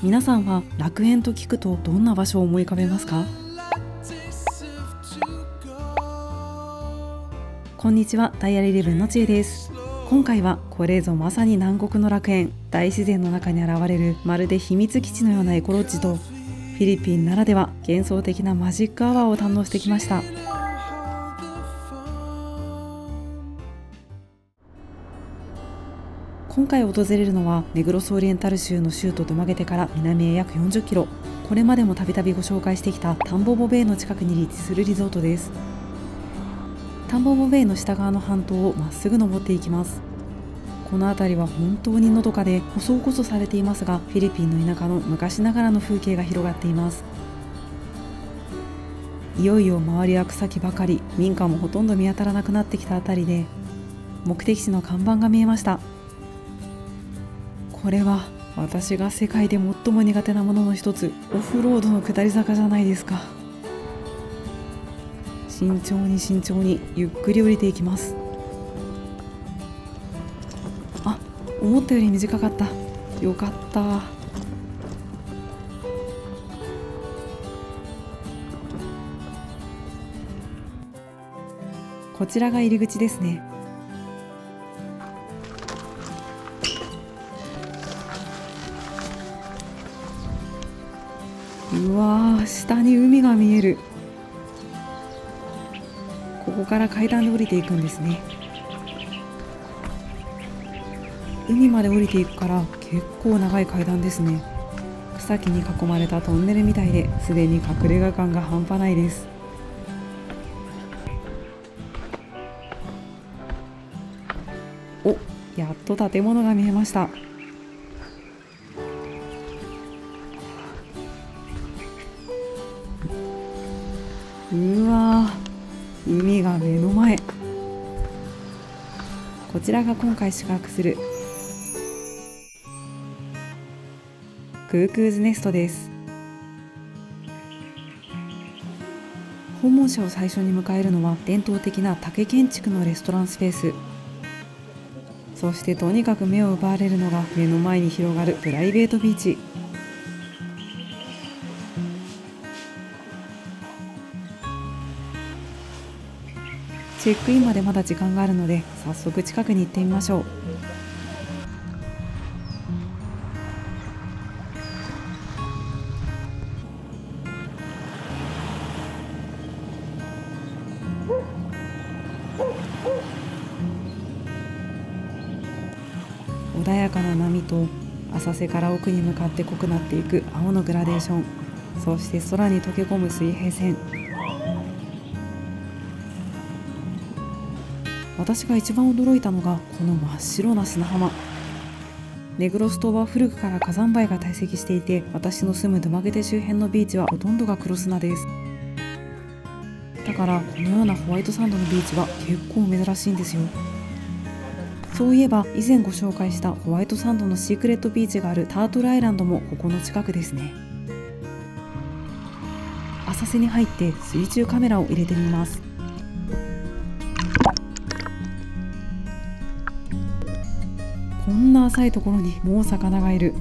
皆さんは楽園と聞くとどんな場所を思い浮かべますか？こんにちは、ダイアリー11のちえです。今回はこれぞまさに南国の楽園、大自然の中に現れるまるで秘密基地のようなエコロッジと、フィリピンならでは幻想的なマジックアワーを堪能してきました。今回訪れるのはネグロスオリエンタル州の州都ドマゲテから南へ約40キロ、これまでもたびたびご紹介してきたタンボボベイの近くに立地するリゾートです。タンボボベイの下側の半島をまっすぐ登っていきます。この辺りは本当にのどかで舗装こそされていますが、フィリピンの田舎の昔ながらの風景が広がっています。いよいよ周りは草木ばかり、民家もほとんど見当たらなくなってきたあたりで、目的地の看板が見えました。これは私が世界で最も苦手なものの一つ、オフロードの下り坂じゃないですか。慎重に慎重にゆっくり降りていきます。あ、思ったより短かった。よかった。こちらが入り口ですね。うわー、下に海が見える。ここから階段で降りていくんですね。海まで降りていくから結構長い階段ですね。草木に囲まれたトンネルみたいで、すでに隠れ家感が半端ないです。お、やっと建物が見えました。うわー、海が目の前。こちらが今回宿泊するクークーズネストです。訪問者を最初に迎えるのは伝統的な竹建築のレストランスペース。そしてとにかく目を奪われるのが目の前に広がるプライベートビーチ。チェックインまでまだ時間があるので、早速近くに行ってみましょう。穏やかな波と浅瀬から奥に向かって濃くなっていく青のグラデーション、そして空に溶け込む水平線。私が一番驚いたのがこの真っ白な砂浜。ネグロス島は古くから火山灰が堆積していて、私の住むドマゲテ周辺のビーチはほとんどが黒砂です。だからこのようなホワイトサンドのビーチは結構珍しいんですよ。そういえば以前ご紹介したホワイトサンドのシークレットビーチがあるタートルアイランドもここの近くですね。浅瀬に入って水中カメラを入れてみます。こんな浅いところにもう魚がいる。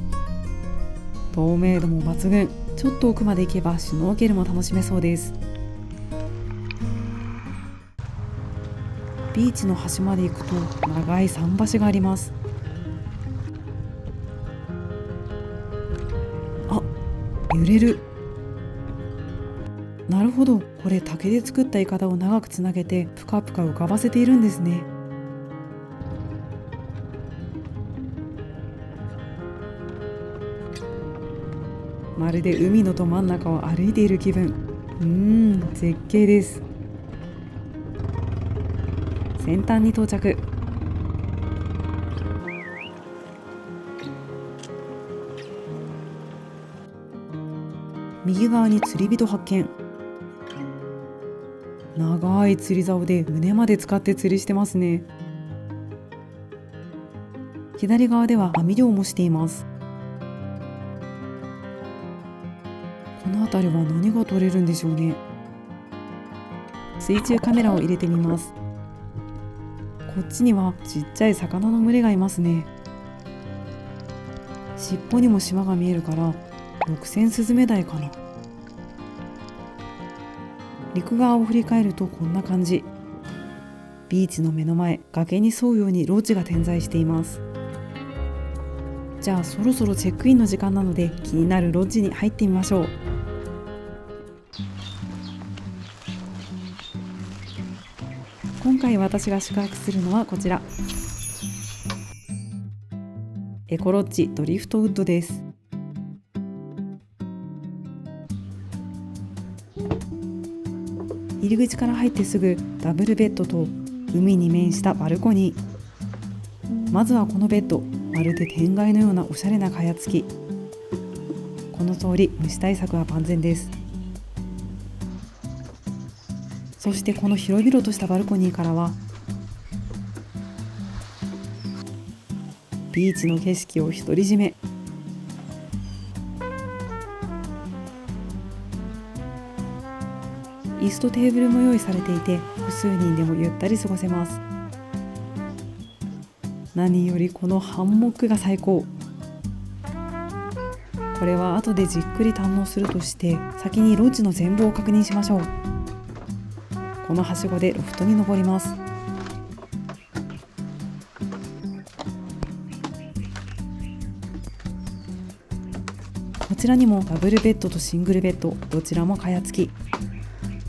透明度も抜群。ちょっと奥まで行けばシュノーケルも楽しめそうです。ビーチの端まで行くと長い桟橋があります。あ、揺れる。なるほど、これ竹で作ったイカダを長くつなげてプカプカ浮かばせているんですね。まるで海のど真ん中を歩いている気分。絶景です。先端に到着。右側に釣り人発見。長い釣り竿で胸まで使って釣りしてますね。左側では網漁もしています。この辺りは何が取れるんでしょうね。水中カメラを入れてみます。こっちにはちっちゃい魚の群れがいますね。尻尾にも島が見えるから6000スズメダイかな。陸側を振り返るとこんな感じ。ビーチの目の前、崖に沿うようにロッジが点在しています。じゃあそろそろチェックインの時間なので、気になるロッジに入ってみましょう。今回私が宿泊するのはこちら、エコロッジドリフトウッドです。入り口から入ってすぐダブルベッドと海に面したバルコニー。まずはこのベッド、まるで天蓋のようなおしゃれな蚊帳付き。この通り虫対策は万全です。そしてこの広々としたバルコニーからはビーチの景色を独り占め。椅子とテーブルも用意されていて、複数人でもゆったり過ごせます。何よりこのハンモックが最高。これは後でじっくり堪能するとして、先にロッジの全貌を確認しましょう。このはしごでロフトに登ります。こちらにもダブルベッドとシングルベッド、どちらも蚊帳付き。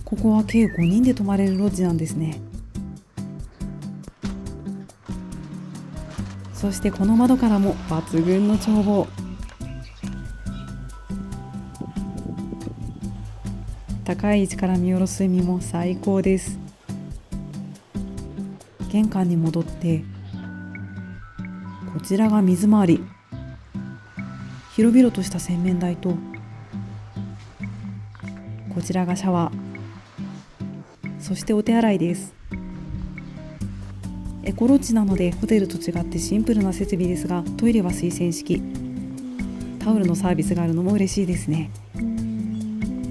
ここは計5人で泊まれるロッジなんですね。そしてこの窓からも抜群の眺望。高い位置から見下ろす海も最高です。玄関に戻って、こちらが水回り。広々とした洗面台と、こちらがシャワー、そしてお手洗いです。エコロッジなのでホテルと違ってシンプルな設備ですが、トイレは水洗式。タオルのサービスがあるのも嬉しいですね。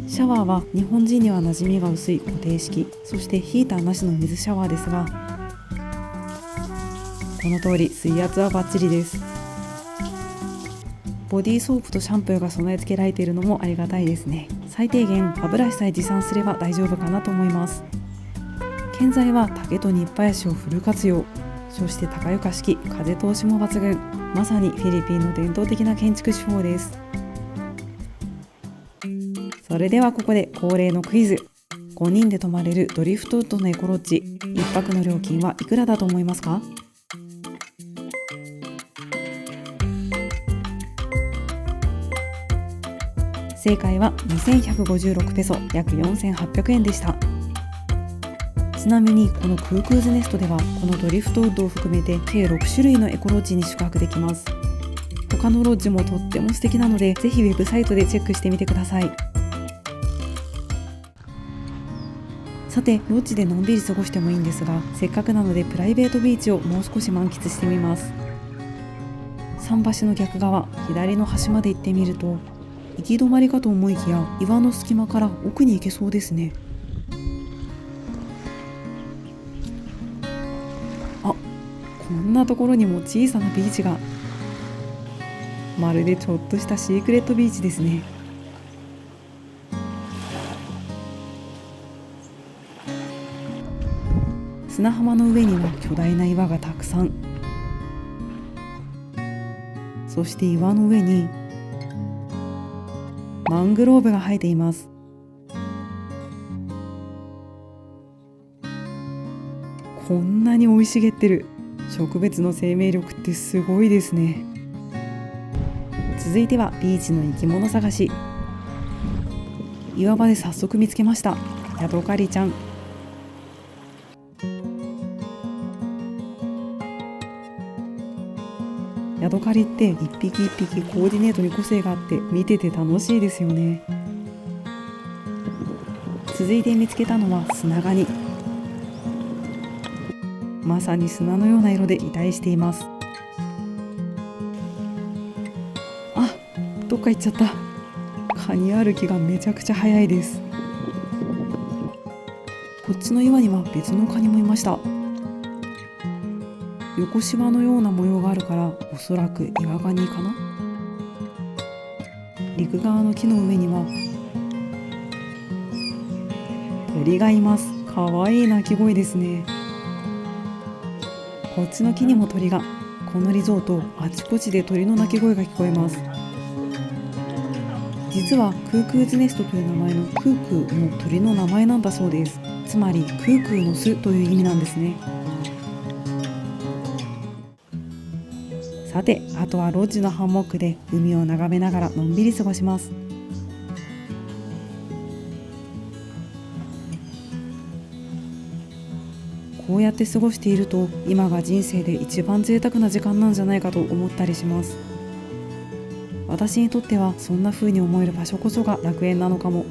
シャワーは日本人には馴染みが薄い固定式、そしてヒーターなしの水シャワーですが、この通り水圧はバッチリです。ボディーソープとシャンプーが備え付けられているのもありがたいですね。最低限歯ブラシさえ持参すれば大丈夫かなと思います。建材は竹とニッパヤシをフル活用。そして高床式、風通しも抜群。まさにフィリピンの伝統的な建築手法です。それではここで恒例のクイズ。5人で泊まれるドリフトウッドのエコロッジ、1泊の料金はいくらだと思いますか？正解は2156ペソ、約4800円でした。ちなみにこのクークーズネストでは、このドリフトウッドを含めて計6種類のエコロッジに宿泊できます。他のロッジもとっても素敵なので、ぜひウェブサイトでチェックしてみてください。さて、ロッジでのんびり過ごしてもいいんですが、せっかくなのでプライベートビーチをもう少し満喫してみます。桟橋の逆側、左の端まで行ってみると、行き止まりかと思いきや、岩の隙間から奥に行けそうですね。あ、こんなところにも小さなビーチが。まるでちょっとしたシークレットビーチですね。砂浜の上には巨大な岩がたくさん。そして岩の上にマングローブが生えています。こんなに生い茂ってる。植物の生命力ってすごいですね。続いてはビーチの生き物探し。岩場で早速見つけました。ヤドカリちゃん。ヤドカリって一匹一匹コーディネートに個性があって見てて楽しいですよね。続いて見つけたのは砂ガニ。まさに砂のような色で擬態しています。あ、どっか行っちゃった。カニ歩きがめちゃくちゃ速いです。こっちの岩には別のカニもいました。横シワのような模様があるから、おそらく岩ガニかな。陸側の木の上には鳥がいます。かわいい鳴き声ですね。こっちの木にも鳥が。このリゾート、あちこちで鳥の鳴き声が聞こえます。実はクークーズネストという名前のクークーも鳥の名前なんだそうです。つまりクークーの巣という意味なんですね。さて、あとはロッジのハンモックで海を眺めながらのんびり過ごします。こうやって過ごしていると、今が人生で一番贅沢な時間なんじゃないかと思ったりします。私にとってはそんな風に思える場所こそが楽園なのかも。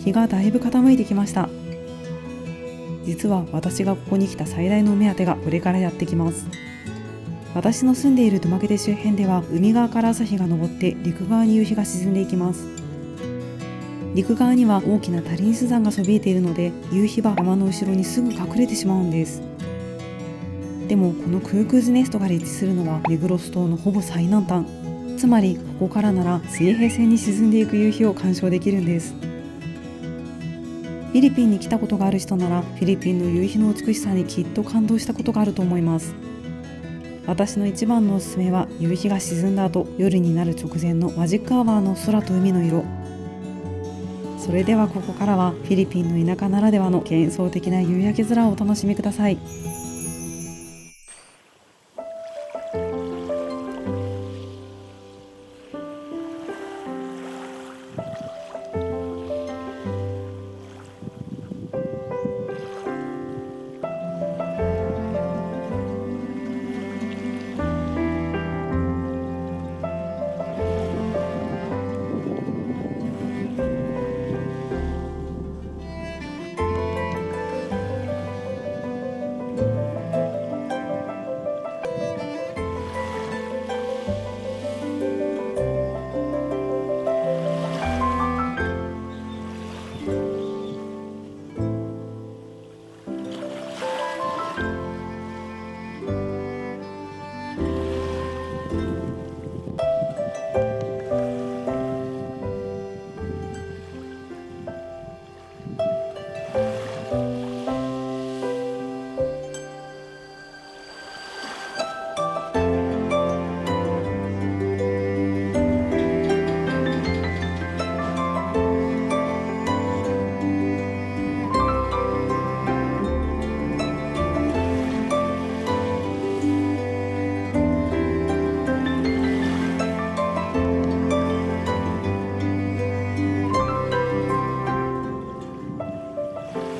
日がだいぶ傾いてきました。実は私がここに来た最大の目当てがこれからやってきます。私の住んでいるドゥマゲテ周辺では海側から朝日が昇って陸側に夕日が沈んでいきます。陸側には大きなタリンス山がそびえているので、夕日は山の後ろにすぐ隠れてしまうんです。でもこのクークーズネストが立地するのはネグロス島のほぼ最南端。つまりここからなら水平線に沈んでいく夕日を鑑賞できるんです。フィリピンに来たことがある人なら、フィリピンの夕日の美しさにきっと感動したことがあると思います。私の一番のおすすめは、夕日が沈んだ後、夜になる直前のマジックアワーの空と海の色。それではここからはフィリピンの田舎ならではの幻想的な夕焼け空をお楽しみください。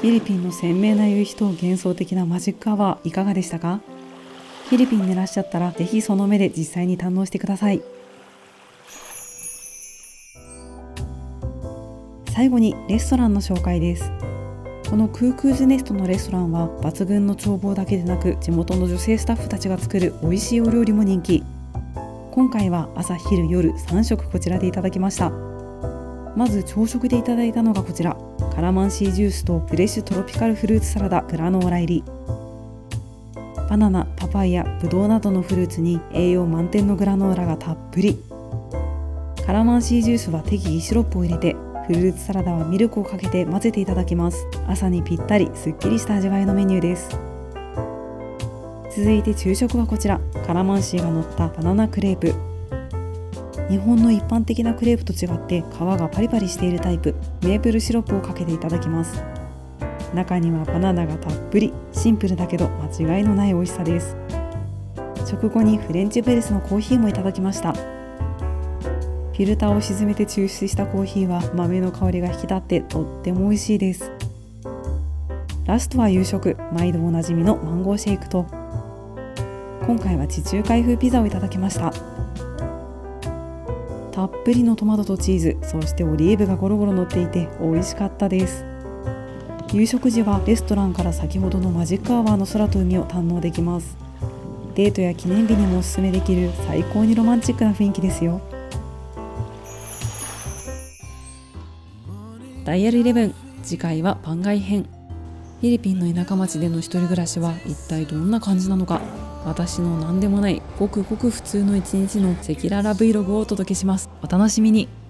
フィリピンの鮮明な夕日と幻想的なマジックアワーいかがでしたか？フィリピンにいらっしゃったらぜひその目で実際に堪能してください。最後にレストランの紹介です。このクークーズネストのレストランは抜群の眺望だけでなく、地元の女性スタッフたちが作る美味しいお料理も人気。今回は朝昼夜3食こちらでいただきました。まず朝食でいただいたのがこちら、カラマンシージュースとフレッシュトロピカルフルーツサラダグラノーラ入り。バナナ、パパイヤ、ブドウなどのフルーツに栄養満点のグラノーラがたっぷり。カラマンシージュースは適宜シロップを入れて、フルーツサラダはミルクをかけて混ぜていただきます。朝にぴったりすっきりした味わいのメニューです。続いて昼食はこちら、カラマンシーが乗ったバナナクレープ。日本の一般的なクレープと違って皮がパリパリしているタイプ。メープルシロップをかけていただきます。中にはバナナがたっぷり。シンプルだけど間違いのない美味しさです。食後にフレンチプレスのコーヒーもいただきました。フィルターを沈めて抽出したコーヒーは豆の香りが引き立ってとっても美味しいです。ラストは夕食、毎度おなじみのマンゴーシェイクと、今回は地中海風ピザをいただきました。たっぷりのトマトとチーズ、そしてオリーブがゴロゴロ乗っていて美味しかったです。夕食時はレストランから先ほどのマジックアワーの空と海を堪能できます。デートや記念日にもおすすめできる最高にロマンチックな雰囲気ですよ。ダイヤル11、次回は番外編。フィリピンの田舎町での一人暮らしは一体どんな感じなのか。私の何でもないごくごく普通の一日の赤裸々 Vlog をお届けします。お楽しみに。